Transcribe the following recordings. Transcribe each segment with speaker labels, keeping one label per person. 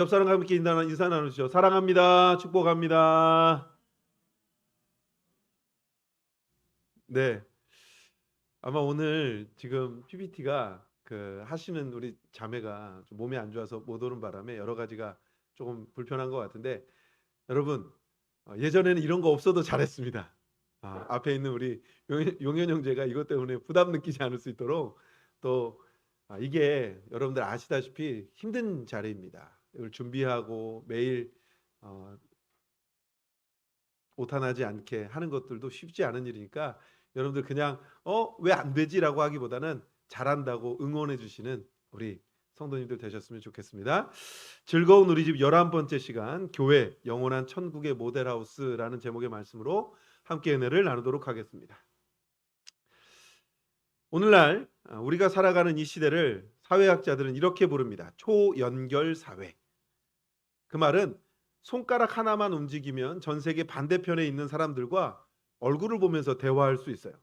Speaker 1: 옆 사람과 함께 인사 나누시죠. 사랑합니다. 축복합니다. 네. 아마 오늘 지금 PPT가 하시는 우리 자매가 좀 몸이 안 좋아서 못 오는 바람에 여러 가지가 조금 불편한 것 같은데, 여러분, 예전에는 이런 거 없어도 잘했습니다. 앞에 있는 우리 용현 형제가 이것 때문에 부담 느끼지 않을 수 있도록 또 이게 여러분들 아시다시피 힘든 자리입니다. 이걸 준비하고 매일 어, 오타나지 않게 하는 것들도 쉽지 않은 일이니까 여러분들 그냥 왜 안 되지라고 하기보다는 잘한다고 응원해 주시는 우리 성도님들 되셨으면 좋겠습니다. 즐거운 우리 집 11번째 시간, 교회 영원한 천국의 모델하우스라는 제목의 말씀으로 함께 은혜를 나누도록 하겠습니다. 오늘날 우리가 살아가는 이 시대를 사회학자들은 이렇게 부릅니다. 초연결 사회. 그 말은 손가락 하나만 움직이면 전 세계 반대편에 있는 사람들과 얼굴을 보면서 대화할 수 있어요.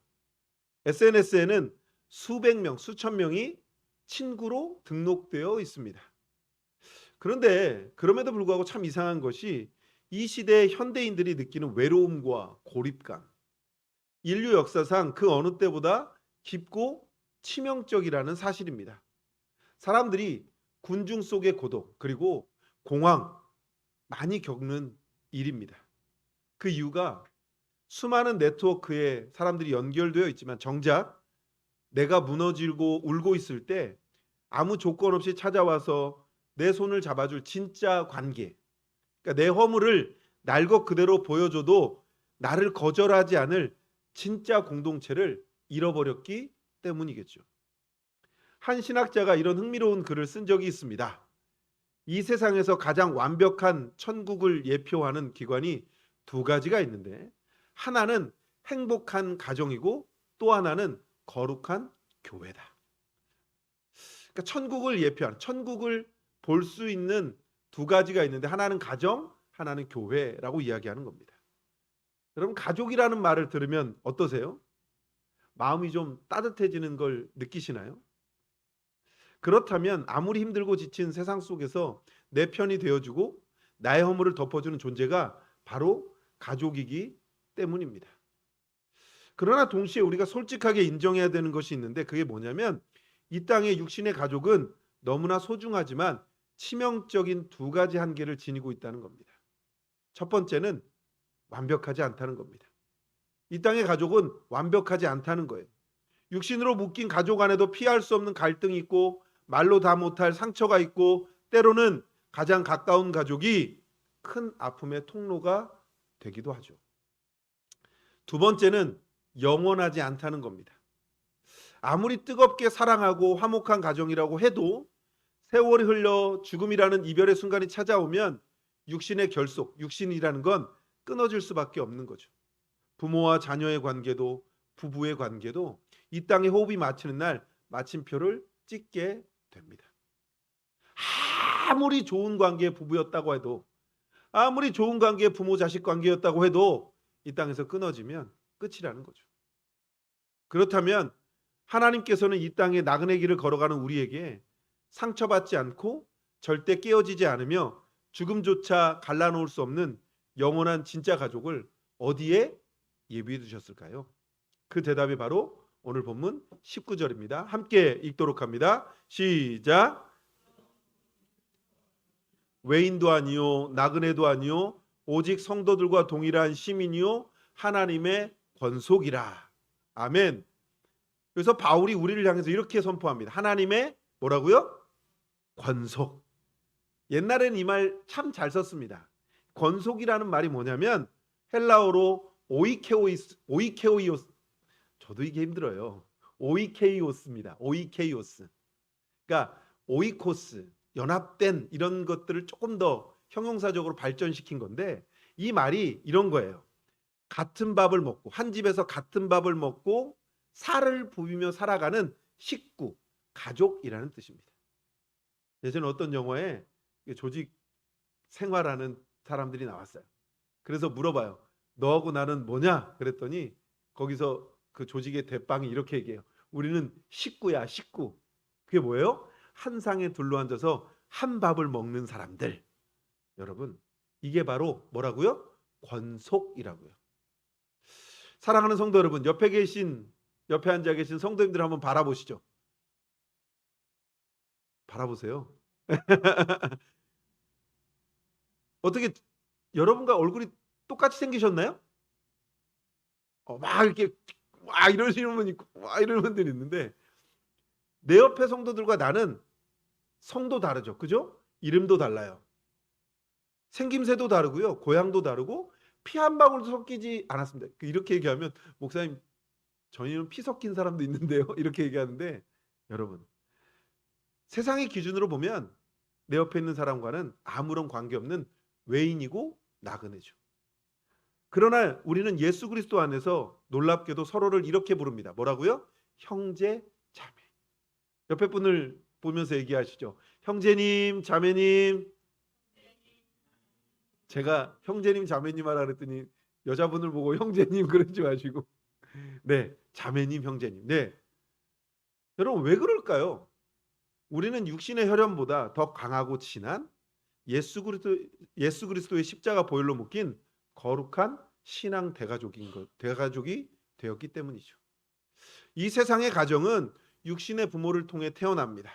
Speaker 1: SNS에는 수백 명, 수천 명이 친구로 등록되어 있습니다. 그런데 그럼에도 불구하고 참 이상한 것이 이 시대의 현대인들이 느끼는 외로움과 고립감, 인류 역사상 그 어느 때보다 깊고 치명적이라는 사실입니다. 사람들이 군중 속의 고독, 그리고 공황, 많이 겪는 일입니다. 그 이유가 수많은 네트워크에 사람들이 연결되어 있지만 정작 내가 무너지고 울고 있을 때 아무 조건 없이 찾아와서 내 손을 잡아줄 진짜 관계, 그러니까 내 허물을 날 것 그대로 보여줘도 나를 거절하지 않을 진짜 공동체를 잃어버렸기 때문이겠죠. 한 신학자가 이런 흥미로운 글을 쓴 적이 있습니다. 이 세상에서 가장 완벽한 천국을 예표하는 기관이 두 가지가 있는데, 하나는 행복한 가정이고 또 하나는 거룩한 교회다. 그러니까 천국을 예표하는, 천국을 볼 수 있는 두 가지가 있는데, 하나는 가정, 하나는 교회라고 이야기하는 겁니다. 여러분, 가족이라는 말을 들으면 어떠세요? 마음이 좀 따뜻해지는 걸 느끼시나요? 그렇다면 아무리 힘들고 지친 세상 속에서 내 편이 되어주고 나의 허물을 덮어주는 존재가 바로 가족이기 때문입니다. 그러나 동시에 우리가 솔직하게 인정해야 되는 것이 있는데, 그게 뭐냐면 이 땅의 육신의 가족은 너무나 소중하지만 치명적인 두 가지 한계를 지니고 있다는 겁니다. 첫 번째는 완벽하지 않다는 겁니다. 이 땅의 가족은 완벽하지 않다는 거예요. 육신으로 묶인 가족 안에도 피할 수 없는 갈등이 있고 말로 다 못할 상처가 있고, 때로는 가장 가까운 가족이 큰 아픔의 통로가 되기도 하죠. 두 번째는 영원하지 않다는 겁니다. 아무리 뜨겁게 사랑하고 화목한 가정이라고 해도 세월이 흘러 죽음이라는 이별의 순간이 찾아오면 육신의 결속, 육신이라는 건 끊어질 수밖에 없는 거죠. 부모와 자녀의 관계도, 부부의 관계도 이 땅의 호흡이 마치는 날 마침표를 찍게 됩니다. 아무리 좋은 관계의 부부였다고 해도, 아무리 좋은 관계의 부모 자식 관계였다고 해도 이 땅에서 끊어지면 끝이라는 거죠. 그렇다면 하나님께서는 이 땅에 나그네 길을 걸어가는 우리에게 상처받지 않고 절대 깨어지지 않으며 죽음조차 갈라놓을 수 없는 영원한 진짜 가족을 어디에 예비해 두셨을까요? 그 대답이 바로 오늘 본문 19절입니다. 함께 읽도록 합니다. 시작. 외인도 아니요 나그네도 아니요 오직 성도들과 동일한 시민이요 하나님의 권속이라. 아멘. 그래서 바울이 우리를 향해서 이렇게 선포합니다. 하나님의 뭐라고요? 권속. 옛날에는 이 말 참 잘 썼습니다. 권속이라는 말이 뭐냐면 헬라어로 오이케오이오스. 저도 이게 힘들어요. 오이케이오스입니다. 오이케이오스. 그러니까 오이코스, 연합된 이런 것들을 조금 더 형용사적으로 발전시킨 건데, 이 말이 이런 거예요. 같은 밥을 먹고, 한 집에서 같은 밥을 먹고 살을 부비며 살아가는 식구, 가족이라는 뜻입니다. 예전에 어떤 영화에 조직 생활하는 사람들이 나왔어요. 그래서 물어봐요. 너하고 나는 뭐냐? 그랬더니 거기서 그 조직의 대빵이 이렇게 얘기해요. 우리는 식구야, 식구. 그게 뭐예요? 한 상에 둘러앉아서 한 밥을 먹는 사람들. 여러분, 이게 바로 뭐라고요? 권속이라고요. 사랑하는 성도 여러분, 옆에 앉아 계신 성도님들 한번 바라보시죠. 바라보세요. 어떻게 여러분과 얼굴이 똑같이 생기셨나요? 막 이렇게 와 이러시는 분 있고 와 이러는 분들이 있는데, 내 옆에 성도들과 나는 성도 다르죠. 그죠? 이름도 달라요. 생김새도 다르고요. 고향도 다르고 피 한 방울도 섞이지 않았습니다. 이렇게 얘기하면 목사님 저희는 피 섞인 사람도 있는데요. 이렇게 얘기하는데, 여러분 세상의 기준으로 보면 내 옆에 있는 사람과는 아무런 관계없는 외인이고 나그네죠. 그러나 우리는 예수 그리스도 안에서 놀랍게도 서로를 이렇게 부릅니다. 뭐라고요? 형제, 자매. 옆에 분을 보면서 얘기하시죠. 형제님, 자매님. 제가 형제님, 자매님 하라 그랬더니 여자분을 보고 형제님 그러지 마시고 네, 자매님, 형제님. 네, 여러분 왜 그럴까요? 우리는 육신의 혈연보다 더 강하고 친한 예수 그리스도의 십자가 보혈로 묶인 거룩한 신앙 대가족이 되었기 때문이죠. 이 세상의 가정은 육신의 부모를 통해 태어납니다.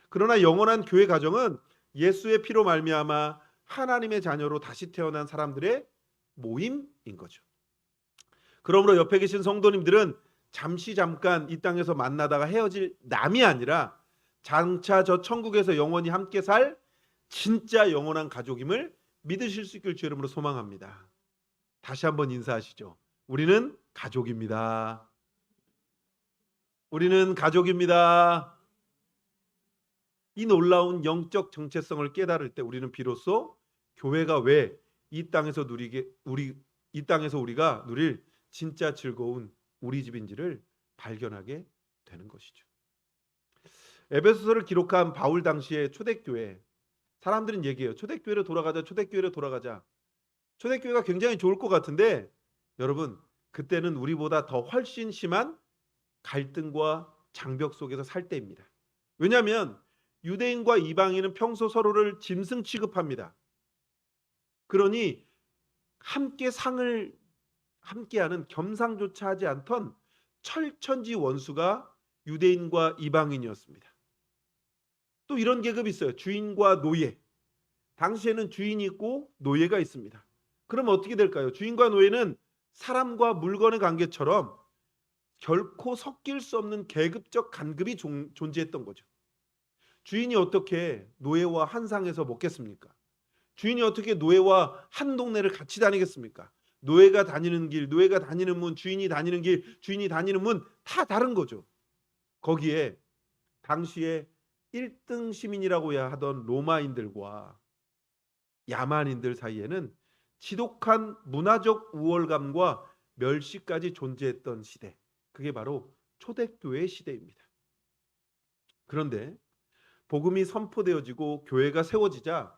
Speaker 1: 그러나 영원한 교회 가정은 예수의 피로 말미암아 하나님의 자녀로 다시 태어난 사람들의 모임인 거죠. 그러므로 옆에 계신 성도님들은 잠깐 이 땅에서 만나다가 헤어질 남이 아니라 장차 저 천국에서 영원히 함께 살 진짜 영원한 가족임을 믿으실 수 있길 주 이름으로 소망합니다. 다시 한번 인사하시죠. 우리는 가족입니다. 우리는 가족입니다. 이 놀라운 영적 정체성을 깨달을 때 우리는 비로소 교회가 왜 이 땅에서 우리가 누릴 진짜 즐거운 우리 집인지를 발견하게 되는 것이죠. 에베소서를 기록한 바울 당시의 초대교회, 사람들은 얘기해요. 초대교회로 돌아가자. 초대교회로 돌아가자. 초대교회가 굉장히 좋을 것 같은데, 여러분 그때는 우리보다 더 훨씬 심한 갈등과 장벽 속에서 살 때입니다. 왜냐하면 유대인과 이방인은 평소 서로를 짐승 취급합니다. 그러니 함께하는 겸상조차 하지 않던 철천지 원수가 유대인과 이방인이었습니다. 또 이런 계급이 있어요. 주인과 노예. 당시에는 주인이 있고 노예가 있습니다. 그럼 어떻게 될까요? 주인과 노예는 사람과 물건의 관계처럼 결코 섞일 수 없는 계급적 간급이 존재했던 거죠. 주인이 어떻게 노예와 한 상에서 먹겠습니까? 주인이 어떻게 노예와 한 동네를 같이 다니겠습니까? 노예가 다니는 길, 노예가 다니는 문, 주인이 다니는 길, 주인이 다니는 문 다 다른 거죠. 거기에 당시에 1등 시민이라고 하던 로마인들과 야만인들 사이에는 지독한 문화적 우월감과 멸시까지 존재했던 시대. 그게 바로 초대교회 시대입니다. 그런데 복음이 선포되어지고 교회가 세워지자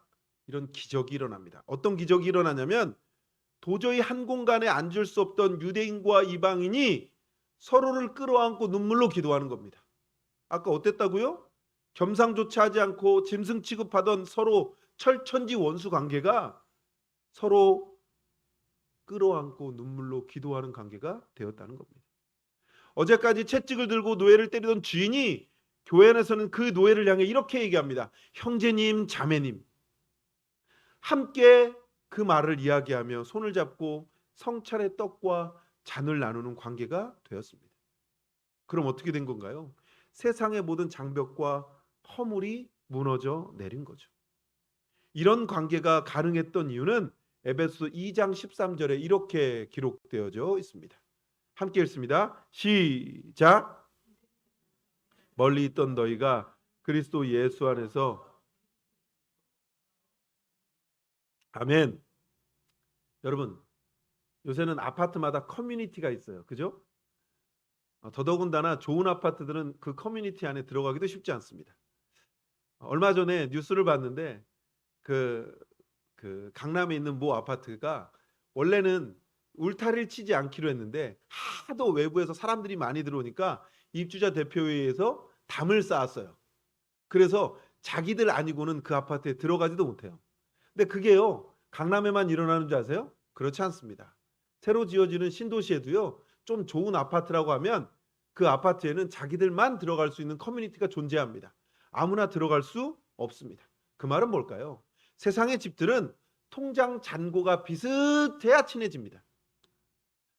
Speaker 1: 이런 기적이 일어납니다. 어떤 기적이 일어나냐면 도저히 한 공간에 앉을 수 없던 유대인과 이방인이 서로를 끌어안고 눈물로 기도하는 겁니다. 아까 어땠다고요? 겸상조차 하지 않고 짐승 취급하던 서로 철천지 원수 관계가 서로 끌어안고 눈물로 기도하는 관계가 되었다는 겁니다. 어제까지 채찍을 들고 노예를 때리던 주인이 교회 안에서는 그 노예를 향해 이렇게 얘기합니다. 형제님, 자매님. 함께 그 말을 이야기하며 손을 잡고 성찬의 떡과 잔을 나누는 관계가 되었습니다. 그럼 어떻게 된 건가요? 세상의 모든 장벽과 허물이 무너져 내린 거죠. 이런 관계가 가능했던 이유는 에베소 2장 13절에 이렇게 기록되어져 있습니다. 함께 읽습니다. 시작. 멀리 있던 너희가 그리스도 예수 안에서 아멘. 여러분 요새는 아파트마다 커뮤니티가 있어요. 그죠? 더더군다나 좋은 아파트들은 그 커뮤니티 안에 들어가기도 쉽지 않습니다. 얼마 전에 뉴스를 봤는데 그 강남에 있는 모 아파트가 원래는 울타리를 치지 않기로 했는데 하도 외부에서 사람들이 많이 들어오니까 입주자 대표회의에서 담을 쌓았어요. 그래서 자기들 아니고는 그 아파트에 들어가지도 못해요. 근데 그게요, 강남에만 일어나는 줄 아세요? 그렇지 않습니다. 새로 지어지는 신도시에도요, 좀 좋은 아파트라고 하면 그 아파트에는 자기들만 들어갈 수 있는 커뮤니티가 존재합니다. 아무나 들어갈 수 없습니다. 그 말은 뭘까요? 세상의 집들은 통장 잔고가 비슷해야 친해집니다.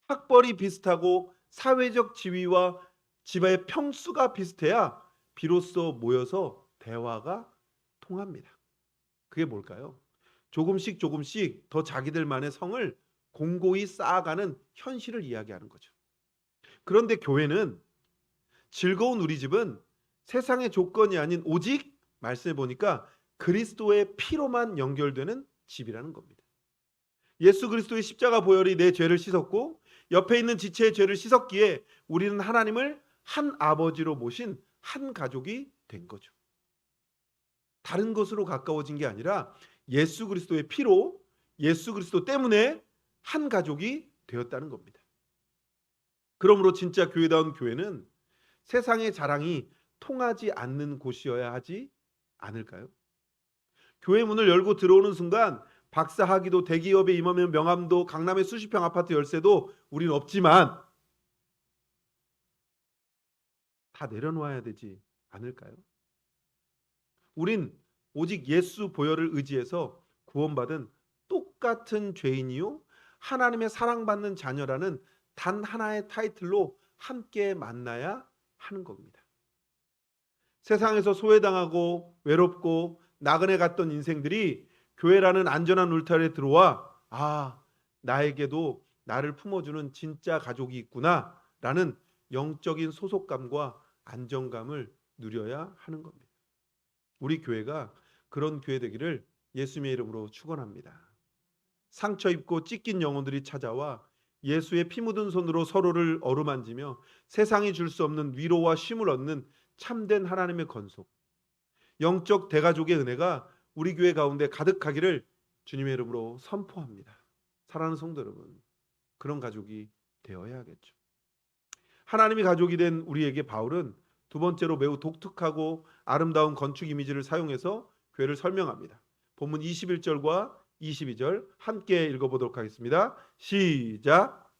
Speaker 1: 학벌이 비슷하고 사회적 지위와 집의 평수가 비슷해야 비로소 모여서 대화가 통합니다. 그게 뭘까요? 조금씩 조금씩 더 자기들만의 성을 공고히 쌓아가는 현실을 이야기하는 거죠. 그런데 교회는, 즐거운 우리 집은 세상의 조건이 아닌 오직 말씀해 보니까 그리스도의 피로만 연결되는 집이라는 겁니다. 예수 그리스도의 십자가 보혈이 내 죄를 씻었고 옆에 있는 지체의 죄를 씻었기에 우리는 하나님을 한 아버지로 모신 한 가족이 된 거죠. 다른 것으로 가까워진 게 아니라 예수 그리스도의 피로, 예수 그리스도 때문에 한 가족이 되었다는 겁니다. 그러므로 진짜 교회다운 교회는 세상의 자랑이 통하지 않는 곳이어야 하지 않을까요? 교회 문을 열고 들어오는 순간 박사학위도 대기업에 임하면 명함도 강남의 수십 평 아파트 열쇠도 우린 없지만 다 내려놓아야 되지 않을까요? 우린 오직 예수 보혈을 의지해서 구원받은 똑같은 죄인이요 하나님의 사랑받는 자녀라는 단 하나의 타이틀로 함께 만나야 하는 겁니다. 세상에서 소외당하고 외롭고 나그네 갔던 인생들이 교회라는 안전한 울타리에 들어와 나에게도 나를 품어주는 진짜 가족이 있구나 라는 영적인 소속감과 안정감을 누려야 하는 겁니다. 우리 교회가 그런 교회 되기를 예수님의 이름으로 축원합니다. 상처 입고 찢긴 영혼들이 찾아와 예수의 피 묻은 손으로 서로를 어루만지며 세상이 줄 수 없는 위로와 쉼을 얻는 참된 하나님의 건속, 영적 대가족의 은혜가 우리 교회 가운데 가득하기를 주님의 이름으로 선포합니다. 사랑하는 성도 여러분, 그런 가족이 되어야겠죠. 하나님이 가족이 된 우리에게 바울은 두 번째로 매우 독특하고 아름다운 건축 이미지를 사용해서 교회를 설명합니다. 본문 21절과 22절 함께 읽어보도록 하겠습니다. 시작.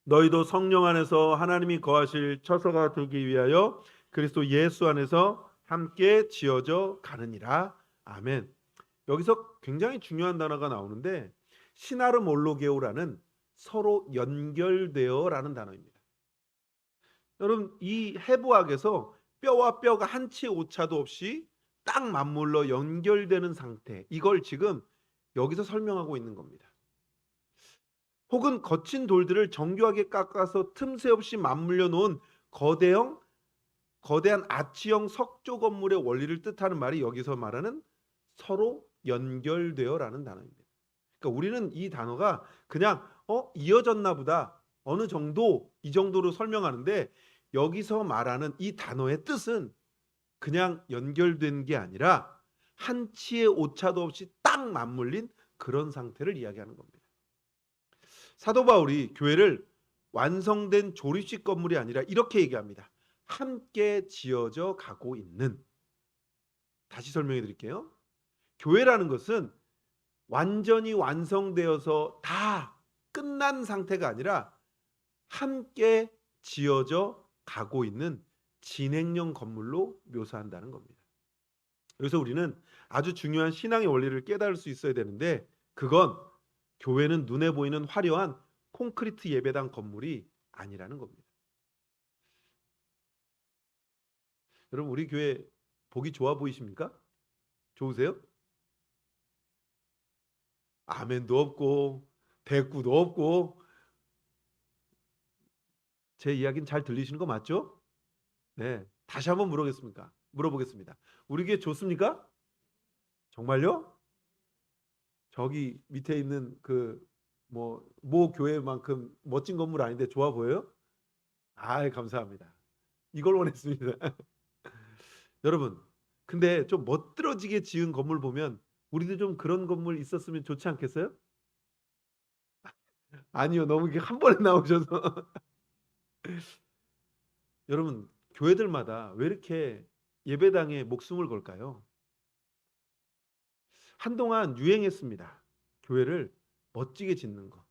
Speaker 1: 너희도 성령 안에서 하나님이 거하실 처소가 되기 위하여 그리스도 예수 안에서 함께 지어져 가느니라. 아멘. 여기서 굉장히 중요한 단어가 나오는데 시나르몰로게오라는 서로 연결되어라는 단어입니다. 여러분, 이 해부학에서 뼈와 뼈가 한치의 오차도 없이 딱 맞물러 연결되는 상태, 이걸 지금 여기서 설명하고 있는 겁니다. 혹은 거친 돌들을 정교하게 깎아서 틈새 없이 맞물려 놓은 거대한 아치형 석조 건물의 원리를 뜻하는 말이 여기서 말하는 서로 연결되어라는 단어입니다. 그러니까 우리는 이 단어가 그냥 이어졌나 보다, 어느 정도 이 정도로 설명하는데 여기서 말하는 이 단어의 뜻은 그냥 연결된 게 아니라 한치의 오차도 없이 딱 맞물린 그런 상태를 이야기하는 겁니다. 사도 바울이 교회를 완성된 조립식 건물이 아니라 이렇게 얘기합니다. 함께 지어져 가고 있는. 다시 설명해 드릴게요. 교회라는 것은 완전히 완성되어서 다 끝난 상태가 아니라 함께 지어져 가고 있는 진행형 건물로 묘사한다는 겁니다. 그래서 우리는 아주 중요한 신앙의 원리를 깨달을 수 있어야 되는데, 그건 교회는 눈에 보이는 화려한 콘크리트 예배당 건물이 아니라는 겁니다. 여러분, 우리 교회 보기 좋아 보이십니까? 좋으세요? 아멘도 없고 대꾸도 없고. 제 이야기는 잘 들리시는 거 맞죠? 네. 다시 한번 물어보겠습니다. 우리 교회 좋습니까? 정말요? 저기 밑에 있는 모 교회만큼 멋진 건물 아닌데 좋아 보여요? 감사합니다. 이걸 원했습니다. 여러분, 근데 좀 멋들어지게 지은 건물 보면 우리도 좀 그런 건물 있었으면 좋지 않겠어요? 아니요, 너무 이게 한 번에 나오셔서. 여러분, 교회들마다 왜 이렇게 예배당에 목숨을 걸까요? 한동안 유행했습니다. 교회를 멋지게 짓는 거.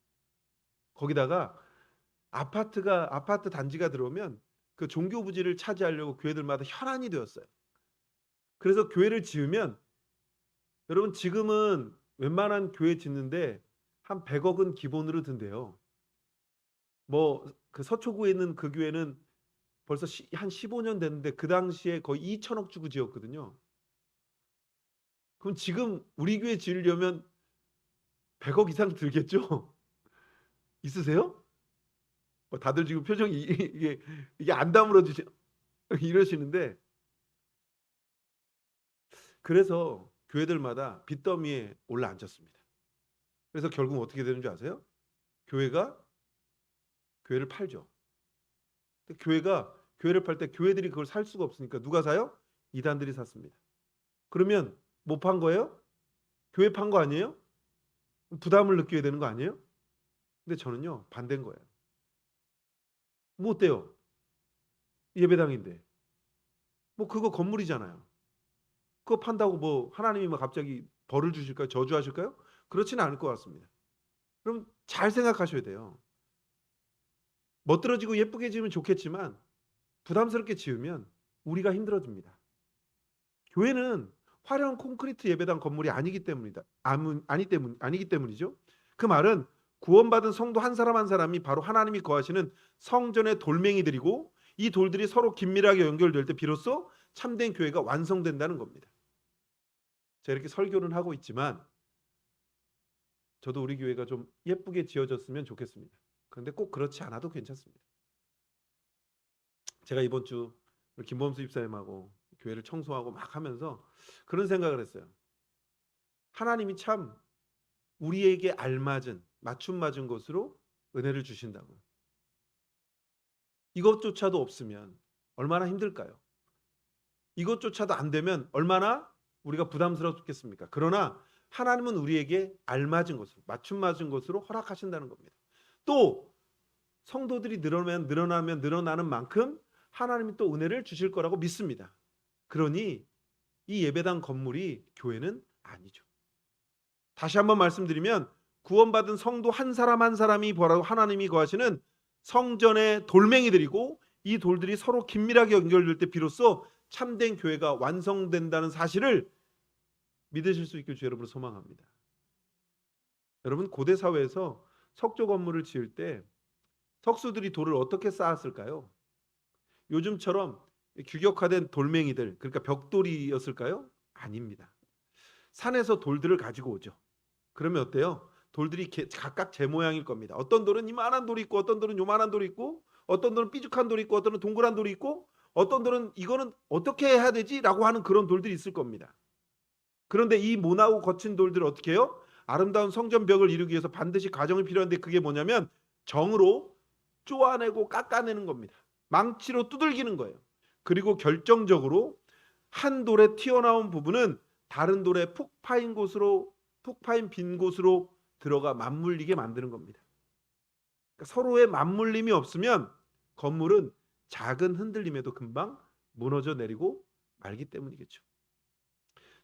Speaker 1: 거기다가 아파트 단지가 들어오면 그 종교 부지를 차지하려고 교회들마다 혈안이 되었어요. 그래서 교회를 지으면, 여러분 지금은 웬만한 교회 짓는데 한 100억은 기본으로 든대요. 뭐 그 서초구에 있는 그 교회는 벌써 한 15년 됐는데 그 당시에 거의 2천억 주고 지었거든요. 그럼 지금 우리 교회 지으려면 100억 이상 들겠죠? 있으세요? 다들 지금 표정이 이게 안 다물어지시 이러시는데, 그래서 교회들마다 빚더미에 올라앉았습니다. 그래서 결국 어떻게 되는 줄 아세요? 교회가 교회를 팔죠. 교회가 교회를 팔 때 교회들이 그걸 살 수가 없으니까 누가 사요? 이단들이 샀습니다. 그러면 못 판 거예요? 교회 판 거 아니에요? 부담을 느껴야 되는 거 아니에요? 근데 저는요, 반대인 거예요. 뭐 어때요? 예배당인데. 뭐 그거 건물이잖아요. 그거 판다고 뭐 하나님이 뭐 갑자기 벌을 주실까요? 저주하실까요? 그렇지는 않을 것 같습니다. 그럼 잘 생각하셔야 돼요. 멋들어지고 예쁘게 지으면 좋겠지만 부담스럽게 지으면 우리가 힘들어집니다. 교회는 화려한 콘크리트 예배당 건물이 아니기 때문이다. 아니기 때문이죠. 그 말은 구원받은 성도 한 사람 한 사람이 바로 하나님이 거하시는 성전의 돌멩이들이고, 이 돌들이 서로 긴밀하게 연결될 때 비로소 참된 교회가 완성된다는 겁니다. 제가 이렇게 설교는 하고 있지만 저도 우리 교회가 좀 예쁘게 지어졌으면 좋겠습니다. 그런데 꼭 그렇지 않아도 괜찮습니다. 제가 이번 주 김범수 집사님하고 교회를 청소하고 막 하면서 그런 생각을 했어요. 하나님이 참 우리에게 알맞은 맞춤 맞은 것으로 은혜를 주신다고요. 이것조차도 없으면 얼마나 힘들까요? 이것조차도 안 되면 얼마나 우리가 부담스럽겠습니까? 그러나 하나님은 우리에게 알맞은 것으로, 맞춤 맞은 것으로 허락하신다는 겁니다. 또 성도들이 늘어나면 늘어나는 만큼 하나님이 또 은혜를 주실 거라고 믿습니다. 그러니 이 예배당 건물이 교회는 아니죠. 다시 한번 말씀드리면 구원받은 성도 한 사람 한 사람이 바로 하나님이 거하시는 성전의 돌멩이들이고, 이 돌들이 서로 긴밀하게 연결될 때 비로소 참된 교회가 완성된다는 사실을 믿으실 수 있길 주 여러분을 소망합니다. 여러분, 고대 사회에서 석조 건물을 지을 때 석수들이 돌을 어떻게 쌓았을까요? 요즘처럼 규격화된 돌멩이들, 그러니까 벽돌이었을까요? 아닙니다. 산에서 돌들을 가지고 오죠. 그러면 어때요? 돌들이 각각 제 모양일 겁니다. 어떤 돌은 이만한 돌이 있고, 어떤 돌은 요만한 돌이 있고, 어떤 돌은 삐죽한 돌이 있고, 어떤 돌은 동그란 돌이 있고, 어떤 돌은 이거는 어떻게 해야 되지? 라고 하는 그런 돌들이 있을 겁니다. 그런데 이 모나고 거친 돌들을 어떻게 해요? 아름다운 성전벽을 이루기 위해서 반드시 과정이 필요한데, 그게 뭐냐면 정으로 쪼아내고 깎아내는 겁니다. 망치로 두들기는 거예요. 그리고 결정적으로 한 돌에 튀어나온 부분은 다른 돌에 푹 파인 빈 곳으로 들어가 맞물리게 만드는 겁니다. 그러니까 서로의 맞물림이 없으면 건물은 작은 흔들림에도 금방 무너져 내리고 말기 때문이겠죠.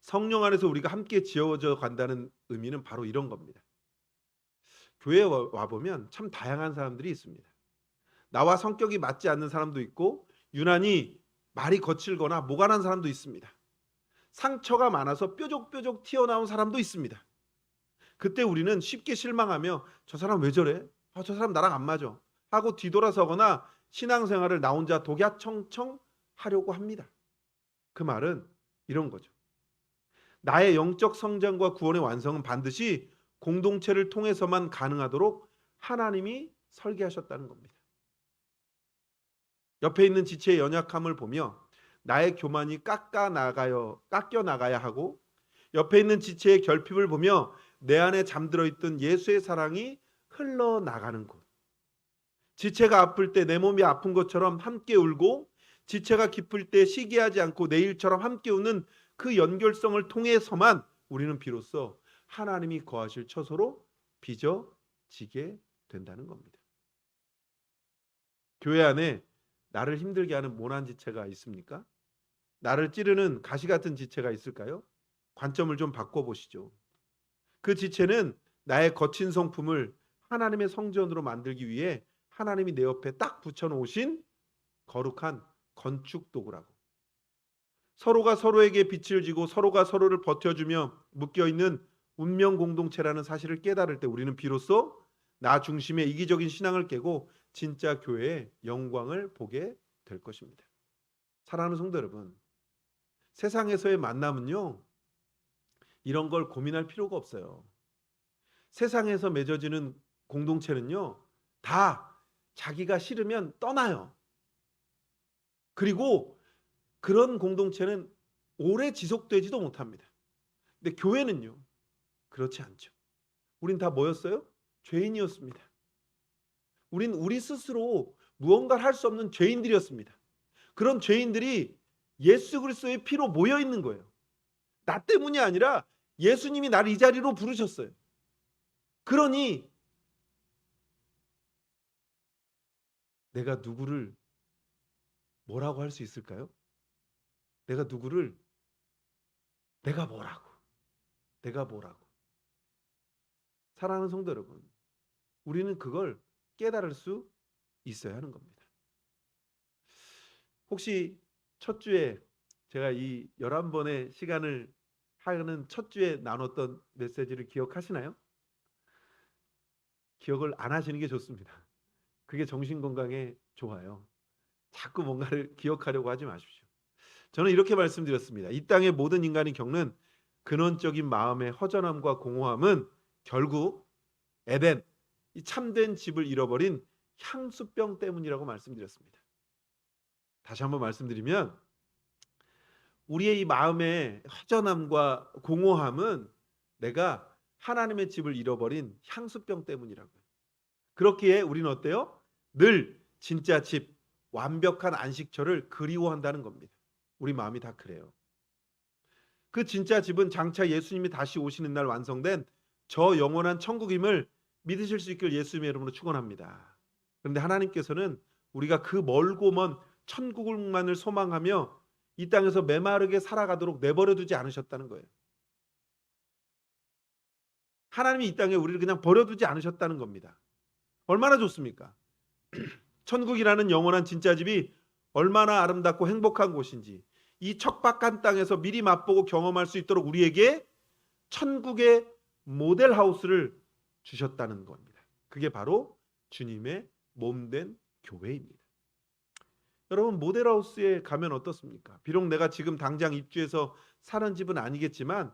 Speaker 1: 성령 안에서 우리가 함께 지어져 간다는 의미는 바로 이런 겁니다. 교회에 와보면 참 다양한 사람들이 있습니다. 나와 성격이 맞지 않는 사람도 있고, 유난히 말이 거칠거나 모관한 사람도 있습니다. 상처가 많아서 뾰족뾰족 튀어나온 사람도 있습니다. 그때 우리는 쉽게 실망하며 저 사람 왜 저래? 저 사람 나랑 안 맞아 하고 뒤돌아서거나 신앙생활을 나 혼자 독야청청 하려고 합니다. 그 말은 이런 거죠. 나의 영적 성장과 구원의 완성은 반드시 공동체를 통해서만 가능하도록 하나님이 설계하셨다는 겁니다. 옆에 있는 지체의 연약함을 보며 나의 교만이 깎여 나가야 하고, 옆에 있는 지체의 결핍을 보며 내 안에 잠들어 있던 예수의 사랑이 흘러나가는 곳. 지체가 아플 때 내 몸이 아픈 것처럼 함께 울고, 지체가 기쁠 때 시기하지 않고 내 일처럼 함께 웃는 그 연결성을 통해서만 우리는 비로소 하나님이 거하실 처소로 빚어지게 된다는 겁니다. 교회 안에 나를 힘들게 하는 모난 지체가 있습니까? 나를 찌르는 가시 같은 지체가 있을까요? 관점을 좀 바꿔보시죠. 그 지체는 나의 거친 성품을 하나님의 성전으로 만들기 위해 하나님이 내 옆에 딱 붙여놓으신 거룩한 건축 도구라고. 서로가 서로에게 빛을 지고 서로가 서로를 버텨주며 묶여있는 운명 공동체라는 사실을 깨달을 때 우리는 비로소 나 중심의 이기적인 신앙을 깨고 진짜 교회의 영광을 보게 될 것입니다. 사랑하는 성도 여러분, 세상에서의 만남은요, 이런 걸 고민할 필요가 없어요. 세상에서 맺어지는 공동체는요, 다 자기가 싫으면 떠나요. 그리고 그런 공동체는 오래 지속되지도 못합니다. 근데 교회는요, 그렇지 않죠. 우린 다 뭐였어요? 죄인이었습니다. 우린 우리 스스로 무언가를 할 수 없는 죄인들이었습니다. 그런 죄인들이 예수 그리스도의 피로 모여 있는 거예요. 나 때문이 아니라 예수님이 나를 이 자리로 부르셨어요. 그러니 내가 누구를 뭐라고 할 수 있을까요? 내가 누구를 내가 뭐라고. 사랑하는 성도 여러분, 우리는 그걸 깨달을 수 있어야 하는 겁니다. 혹시 첫 주에 제가 이 11번의 시간을 하는 첫 주에 나눴던 메시지를 기억하시나요? 기억을 안 하시는 게 좋습니다. 그게 정신 건강에 좋아요. 자꾸 뭔가를 기억하려고 하지 마십시오. 저는 이렇게 말씀드렸습니다. 이 땅의 모든 인간이 겪는 근원적인 마음의 허전함과 공허함은 결국 에덴, 이 참된 집을 잃어버린 향수병 때문이라고 말씀드렸습니다. 다시 한번 말씀드리면 우리의 이 마음의 허전함과 공허함은 내가 하나님의 집을 잃어버린 향수병 때문이라고요. 그렇기에 우리는 어때요? 늘 진짜 집, 완벽한 안식처를 그리워한다는 겁니다. 우리 마음이 다 그래요. 그 진짜 집은 장차 예수님이 다시 오시는 날 완성된 저 영원한 천국임을 믿으실 수 있길 예수님의 이름으로 축원합니다. 그런데 하나님께서는 우리가 그 멀고 먼 천국만을 소망하며 이 땅에서 메마르게 살아가도록 내버려 두지 않으셨다는 거예요. 하나님이 이 땅에 우리를 그냥 버려두지 않으셨다는 겁니다. 얼마나 좋습니까? 천국이라는 영원한 진짜 집이 얼마나 아름답고 행복한 곳인지 이 척박한 땅에서 미리 맛보고 경험할 수 있도록 우리에게 천국의 모델하우스를 주셨다는 겁니다. 그게 바로 주님의 몸된 교회입니다. 여러분, 모델하우스에 가면 어떻습니까? 비록 내가 지금 당장 입주해서 사는 집은 아니겠지만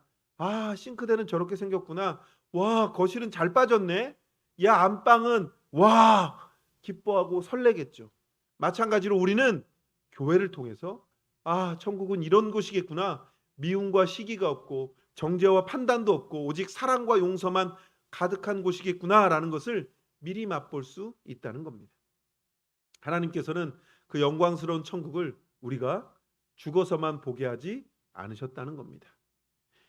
Speaker 1: 싱크대는 저렇게 생겼구나. 와, 거실은 잘 빠졌네. 야, 안방은 와, 기뻐하고 설레겠죠. 마찬가지로 우리는 교회를 통해서 천국은 이런 곳이겠구나. 미움과 시기가 없고 정죄와 판단도 없고 오직 사랑과 용서만 가득한 곳이겠구나라는 것을 미리 맛볼 수 있다는 겁니다. 하나님께서는 그 영광스러운 천국을 우리가 죽어서만 보게 하지 않으셨다는 겁니다.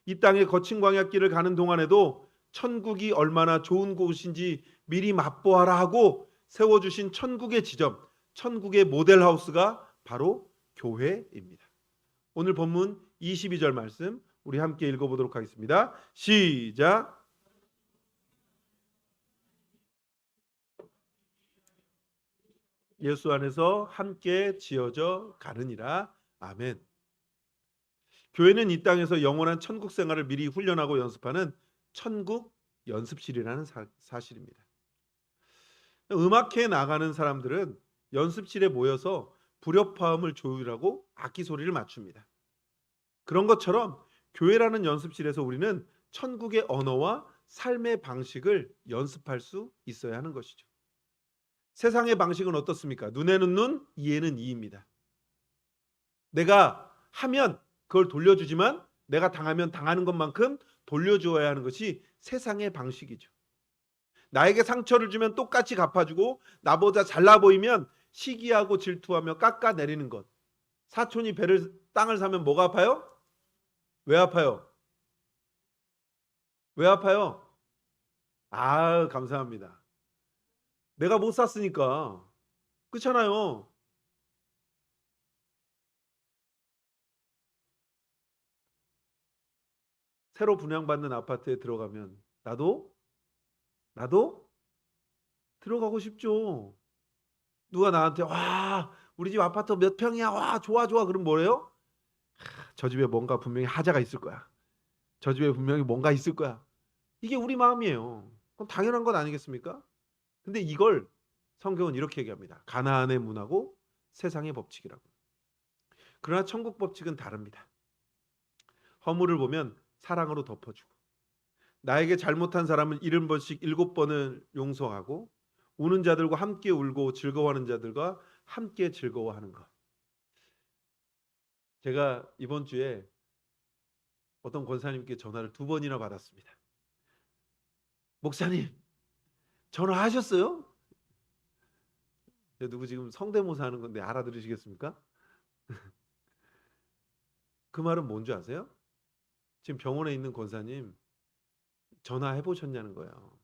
Speaker 1: 이 땅의 거친 광야길을 가는 동안에도 천국이 얼마나 좋은 곳인지 미리 맛보아라 하고 세워주신 천국의 지점, 천국의 모델하우스가 바로 교회입니다. 오늘 본문 22절 말씀 우리 함께 읽어보도록 하겠습니다. 시작. 예수 안에서 함께 지어져 가느니라. 아멘. 교회는 이 땅에서 영원한 천국 생활을 미리 훈련하고 연습하는 천국 연습실이라는 사실입니다. 음악회에 나가는 사람들은 연습실에 모여서 불협화음을 조율하고 악기 소리를 맞춥니다. 그런 것처럼 교회라는 연습실에서 우리는 천국의 언어와 삶의 방식을 연습할 수 있어야 하는 것이죠. 세상의 방식은 어떻습니까? 눈에는 눈, 이에는 이입니다. 내가 하면 그걸 돌려주지만 내가 당하면 당하는 것만큼 돌려주어야 하는 것이 세상의 방식이죠. 나에게 상처를 주면 똑같이 갚아주고 나보다 잘나 보이면 시기하고 질투하며 깎아내리는 것. 사촌이 땅을 사면 뭐가 아파요? 왜 아파요? 왜 아파요? 감사합니다. 내가 못 샀으니까. 그렇잖아요. 새로 분양받는 아파트에 들어가면 나도 들어가고 싶죠. 누가 나한테 와 우리 집 아파트 몇 평이야 와 좋아 좋아 그럼 뭐래요? 저 집에 뭔가 분명히 하자가 있을 거야. 저 집에 분명히 뭔가 있을 거야. 이게 우리 마음이에요. 그건 당연한 것 아니겠습니까? 근데 이걸 성경은 이렇게 얘기합니다. 가나안의 문하고 세상의 법칙이라고. 그러나 천국 법칙은 다릅니다. 허물을 보면 사랑으로 덮어주고 나에게 잘못한 사람을 70번씩 7번을 용서하고 우는 자들과 함께 울고 즐거워하는 자들과 함께 즐거워하는 것. 제가 이번 주에 어떤 권사님께 전화를 2번이나 받았습니다. 목사님 전화하셨어요? 누구 지금 성대모사 하는 건데 알아들으시겠습니까? 그 말은 뭔지 아세요? 지금 병원에 있는 권사님 전화해 보셨냐는 거예요.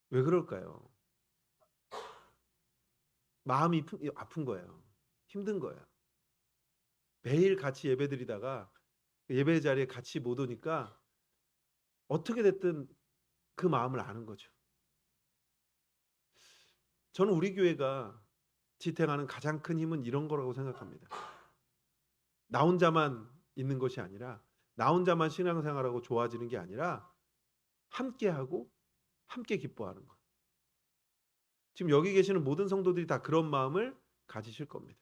Speaker 1: 왜 그럴까요? 마음이 아픈 거예요. 힘든 거예요. 매일 같이 예배드리다가 예배 자리에 같이 못 오니까 어떻게 됐든 그 마음을 아는 거죠. 저는 우리 교회가 지탱하는 가장 큰 힘은 이런 거라고 생각합니다. 나 혼자만 있는 것이 아니라 나 혼자만 신앙생활하고 좋아지는 게 아니라 함께하고 함께 기뻐하는 것. 지금 여기 계시는 모든 성도들이 다 그런 마음을 가지실 겁니다.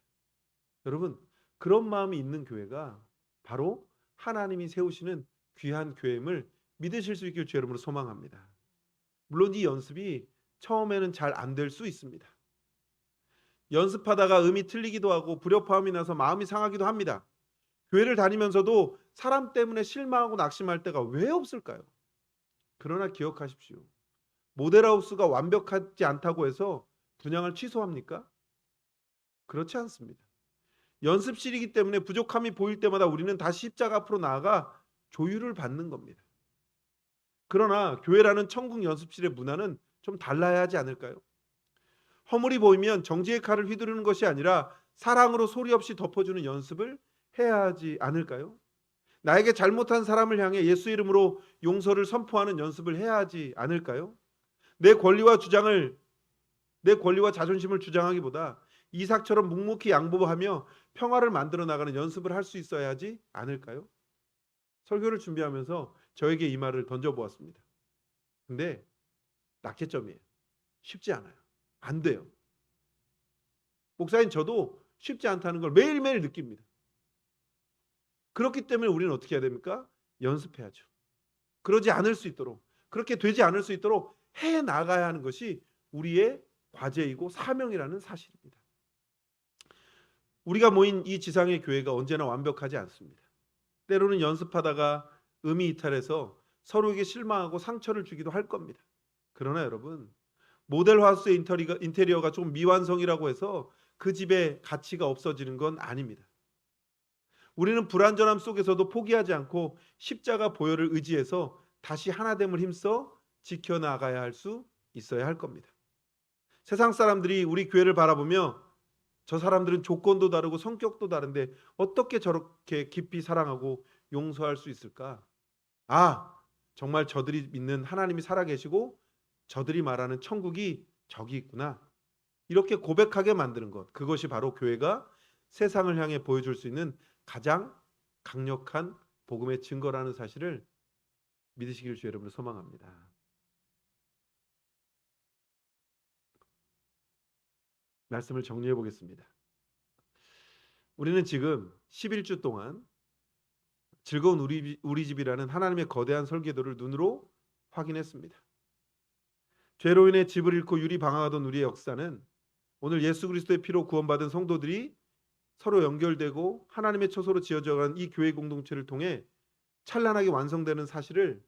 Speaker 1: 여러분 그런 마음이 있는 교회가 바로 하나님이 세우시는 귀한 교회임을 믿으실 수 있길 주 여러분으로 소망합니다. 물론 이 연습이 처음에는 잘 안 될 수 있습니다. 연습하다가 음이 틀리기도 하고 불협화음이 나서 마음이 상하기도 합니다. 교회를 다니면서도 사람 때문에 실망하고 낙심할 때가 왜 없을까요? 그러나 기억하십시오. 모델하우스가 완벽하지 않다고 해서 분양을 취소합니까? 그렇지 않습니다. 연습실이기 때문에 부족함이 보일 때마다 우리는 다시 십자가 앞으로 나아가 조율을 받는 겁니다. 그러나 교회라는 천국 연습실의 문화는 좀 달라야 하지 않을까요? 허물이 보이면 정지의 칼을 휘두르는 것이 아니라 사랑으로 소리 없이 덮어주는 연습을 해야 하지 않을까요? 나에게 잘못한 사람을 향해 예수 이름으로 용서를 선포하는 연습을 해야 하지 않을까요? 내 권리와 자존심을 주장하기보다 이삭처럼 묵묵히 양보하며 평화를 만들어 나가는 연습을 할 수 있어야 하지 않을까요? 설교를 준비하면서 저에게 이 말을 던져보았습니다. 근데 낙제점이에요. 쉽지 않아요. 안 돼요. 목사님 저도 쉽지 않다는 걸 매일매일 느낍니다. 그렇기 때문에 우리는 어떻게 해야 됩니까? 연습해야죠. 그러지 않을 수 있도록 그렇게 되지 않을 수 있도록 해 나가야 하는 것이 우리의 과제이고 사명이라는 사실입니다. 우리가 모인 이 지상의 교회가 언제나 완벽하지 않습니다. 때로는 연습하다가 의미 이탈해서 서로에게 실망하고 상처를 주기도 할 겁니다. 그러나 여러분 모델하우스의 인테리어가 좀 미완성이라고 해서 그 집의 가치가 없어지는 건 아닙니다. 우리는 불완전함 속에서도 포기하지 않고 십자가 보혈을 의지해서 다시 하나됨을 힘써 지켜나가야 할 수 있어야 할 겁니다. 세상 사람들이 우리 교회를 바라보며 저 사람들은 조건도 다르고 성격도 다른데 어떻게 저렇게 깊이 사랑하고 용서할 수 있을까? 아, 정말 저들이 믿는 하나님이 살아계시고 저들이 말하는 천국이 저기 있구나. 이렇게 고백하게 만드는 것. 그것이 바로 교회가 세상을 향해 보여줄 수 있는 가장 강력한 복음의 증거라는 사실을 믿으시길 주 여러분을 소망합니다. 말씀을 정리해 보겠습니다. 우리는 지금 11주 동안 즐거운 우리 집이라는 하나님의 거대한 설계도를 눈으로 확인했습니다. 죄로 인해 집을 잃고 유리방황하던 우리의 역사는 오늘 예수 그리스도의 피로 구원받은 성도들이 서로 연결되고 하나님의 처소로 지어져가는 이 교회 공동체를 통해 찬란하게 완성되는 사실을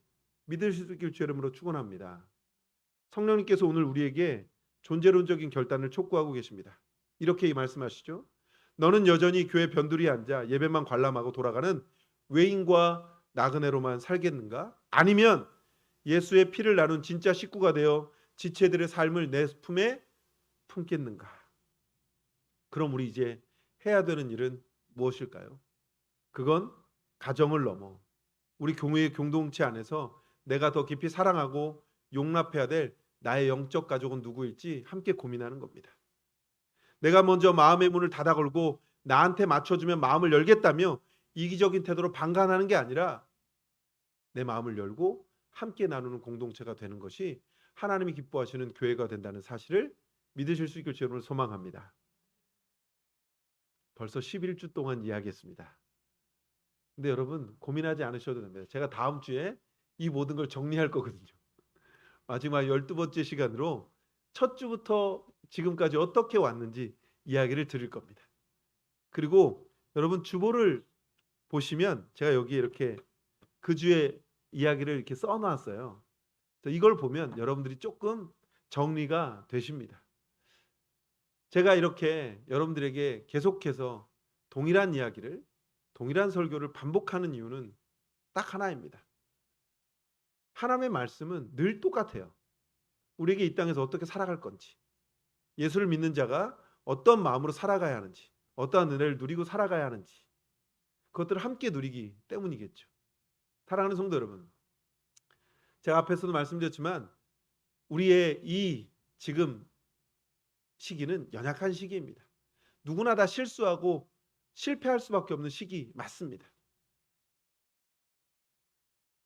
Speaker 1: 믿을 수 있길 주 이름으로 축원합니다. 성령님께서 오늘 우리에게 존재론적인 결단을 촉구하고 계십니다. 이렇게 말씀하시죠. 너는 여전히 교회 변두리에 앉아 예배만 관람하고 돌아가는 외인과 나그네로만 살겠는가? 아니면 예수의 피를 나눈 진짜 식구가 되어 지체들의 삶을 내 품에 품겠는가? 그럼 우리 이제 해야 되는 일은 무엇일까요? 그건 가정을 넘어 우리 교회의 공동체 안에서 내가 더 깊이 사랑하고 용납해야 될 나의 영적 가족은 누구일지 함께 고민하는 겁니다. 내가 먼저 마음의 문을 닫아 걸고 나한테 맞춰주면 마음을 열겠다며 이기적인 태도로 방관하는 게 아니라 내 마음을 열고 함께 나누는 공동체가 되는 것이 하나님이 기뻐하시는 교회가 된다는 사실을 믿으실 수 있길 여러분을 소망합니다. 벌써 11주 동안 이야기했습니다. 근데 여러분 고민하지 않으셔도 됩니다. 제가 다음 주에 이 모든 걸 정리할 거거든요. 마지막 12번째 시간으로 첫 주부터 지금까지 어떻게 왔는지 이야기를 드릴 겁니다. 그리고 여러분 주보를 보시면 제가 여기 이렇게 그 주의 이야기를 이렇게 써놨어요. 이걸 보면 여러분들이 조금 정리가 되십니다. 제가 이렇게 여러분들에게 계속해서 동일한 이야기를, 동일한 설교를 반복하는 이유는 딱 하나입니다. 하나님의 말씀은 늘 똑같아요. 우리에게 이 땅에서 어떻게 살아갈 건지, 예수를 믿는 자가 어떤 마음으로 살아가야 하는지, 어떠한 은혜를 누리고 살아가야 하는지, 그것들을 함께 누리기 때문이겠죠. 사랑하는 성도 여러분, 제가 앞에서도 말씀드렸지만 우리의 이 지금 시기는 연약한 시기입니다. 누구나 다 실수하고 실패할 수밖에 없는 시기 맞습니다.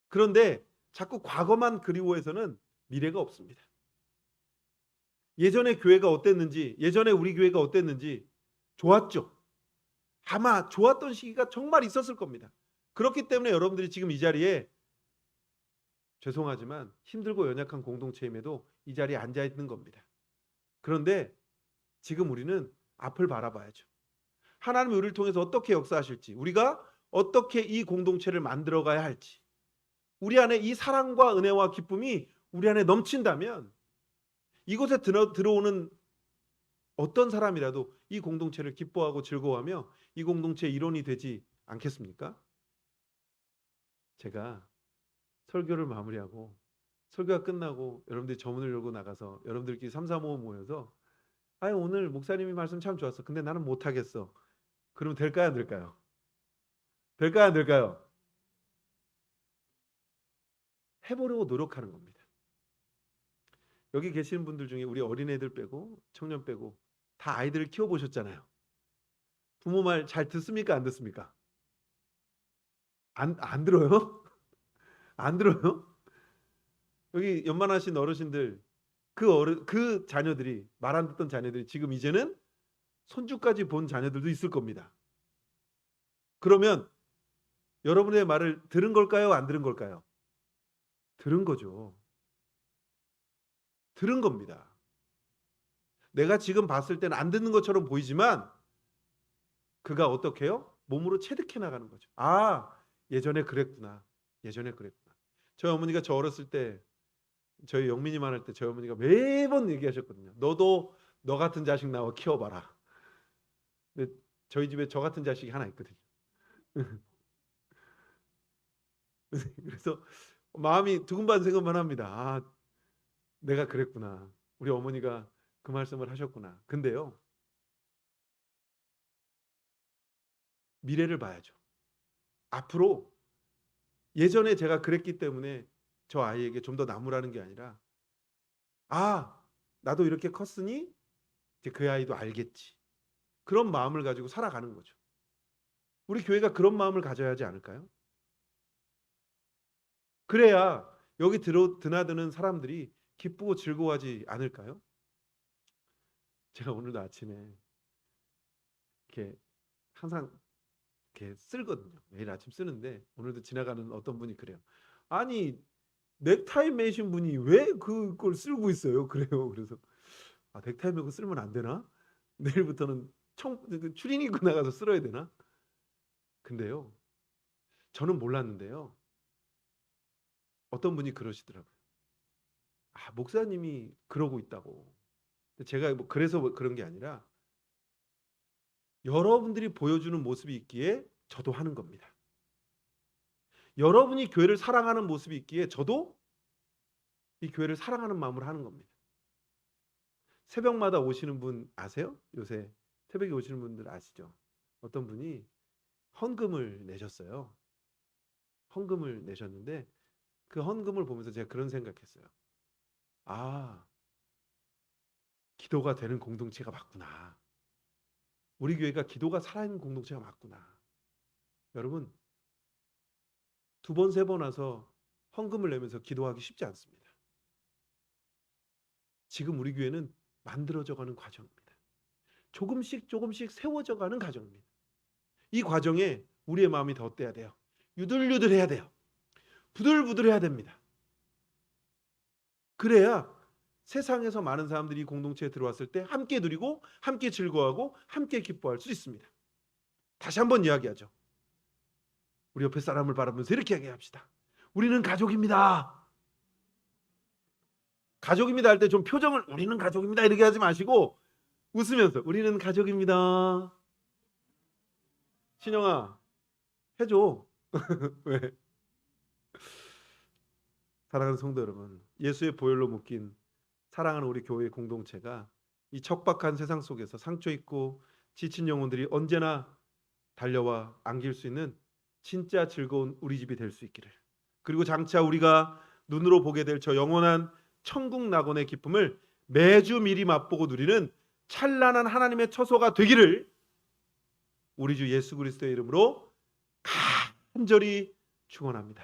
Speaker 1: 그런데 자꾸 과거만 그리워해서는 미래가 없습니다. 예전에 교회가 어땠는지, 예전에 우리 교회가 어땠는지 좋았죠. 아마 좋았던 시기가 정말 있었을 겁니다. 그렇기 때문에 여러분들이 지금 이 자리에 죄송하지만 힘들고 연약한 공동체임에도 이 자리에 앉아 있는 겁니다. 그런데 지금 우리는 앞을 바라봐야죠. 하나님이 우리를 통해서 어떻게 역사하실지, 우리가 어떻게 이 공동체를 만들어가야 할지, 우리 안에 이 사랑과 은혜와 기쁨이 우리 안에 넘친다면 이곳에 들어오는 어떤 사람이라도 이 공동체를 기뻐하고 즐거워하며 이 공동체의 일원이 되지 않겠습니까? 제가 설교를 마무리하고 설교가 끝나고 여러분들이 저문을 열고 나가서 여러분들끼리 3, 4, 5 모여서 오늘 목사님이 말씀 참 좋았어. 근데 나는 못하겠어. 그러면 될까요? 안 될까요? 될까요? 안 될까요? 해보려고 노력하는 겁니다. 여기 계시는 분들 중에 우리 어린애들 빼고 청년 빼고 다 아이들을 키워보셨잖아요. 부모 말 잘 듣습니까? 안 듣습니까? 안 들어요? 안 들어요? 여기 연만하신 어르신들 그 자녀들이 말 안 듣던 자녀들이 지금 이제는 손주까지 본 자녀들도 있을 겁니다. 그러면 여러분의 말을 들은 걸까요? 안 들은 걸까요? 들은 거죠. 들은 겁니다. 내가 지금 봤을 때는 안 듣는 것처럼 보이지만 그가 어떻게 해요? 몸으로 체득해 나가는 거죠. 예전에 그랬구나. 예전에 그랬구나. 저희 어머니가 저 어렸을 때 저희 영민이만 할 때 저희 어머니가 매번 얘기하셨거든요. 너도 너 같은 자식 나와 키워봐라. 근데 저희 집에 저 같은 자식이 하나 있거든요. 그래서 마음이 두근반생근만 합니다. 내가 그랬구나. 우리 어머니가 그 말씀을 하셨구나. 근데요. 미래를 봐야죠. 앞으로 예전에 제가 그랬기 때문에 저 아이에게 좀 더 나무라는 게 아니라 나도 이렇게 컸으니 이제 그 아이도 알겠지. 그런 마음을 가지고 살아가는 거죠. 우리 교회가 그런 마음을 가져야 하지 않을까요? 그래야 여기 드나드는 사람들이 기쁘고 즐거워하지 않을까요? 제가 오늘도 아침에 이렇게 항상 이렇게 쓸거든요. 매일 아침 쓰는데 오늘도 지나가는 어떤 분이 그래요. 아니 넥타이 매신 분이 왜 그걸 쓸고 있어요? 그래요. 그래서 넥타이 매고 쓸면 안 되나? 내일부터는 추리닝 입고 나가서 쓸어야 되나? 근데요. 저는 몰랐는데요. 어떤 분이 그러시더라고요. 목사님이 그러고 있다고. 제가 뭐 그래서 그런 게 아니라 여러분들이 보여주는 모습이 있기에 저도 하는 겁니다. 여러분이 교회를 사랑하는 모습이 있기에 저도 이 교회를 사랑하는 마음으로 하는 겁니다. 새벽마다 오시는 분 아세요? 요새 새벽에 오시는 분들 아시죠? 어떤 분이 헌금을 내셨어요. 헌금을 내셨는데 그 헌금을 보면서 제가 그런 생각했어요. 아, 기도가 되는 공동체가 맞구나. 우리 교회가 기도가 살아있는 공동체가 맞구나. 여러분, 2번, 3번 와서 헌금을 내면서 기도하기 쉽지 않습니다. 지금 우리 교회는 만들어져 가는 과정입니다. 조금씩 조금씩 세워져 가는 과정입니다. 이 과정에 우리의 마음이 더 어때야 돼요? 유들유들해야 돼요. 부들부들해야 됩니다. 그래야 세상에서 많은 사람들이 이 공동체에 들어왔을 때 함께 누리고 함께 즐거워하고 함께 기뻐할 수 있습니다. 다시 한번 이야기하죠. 우리 옆에 사람을 바라보면서 이렇게 이야기합시다. 우리는 가족입니다. 가족입니다 할 때 좀 표정을 우리는 가족입니다 이렇게 하지 마시고 웃으면서 우리는 가족입니다. 신영아 해줘. 왜? 사랑하는 성도 여러분, 예수의 보혈로 묶인 사랑하는 우리 교회 공동체가 이 척박한 세상 속에서 상처 있고 지친 영혼들이 언제나 달려와 안길 수 있는 진짜 즐거운 우리 집이 될 수 있기를, 그리고 장차 우리가 눈으로 보게 될 저 영원한 천국 낙원의 기쁨을 매주 미리 맛보고 누리는 찬란한 하나님의 처소가 되기를 우리 주 예수 그리스도의 이름으로 간절히 축원합니다.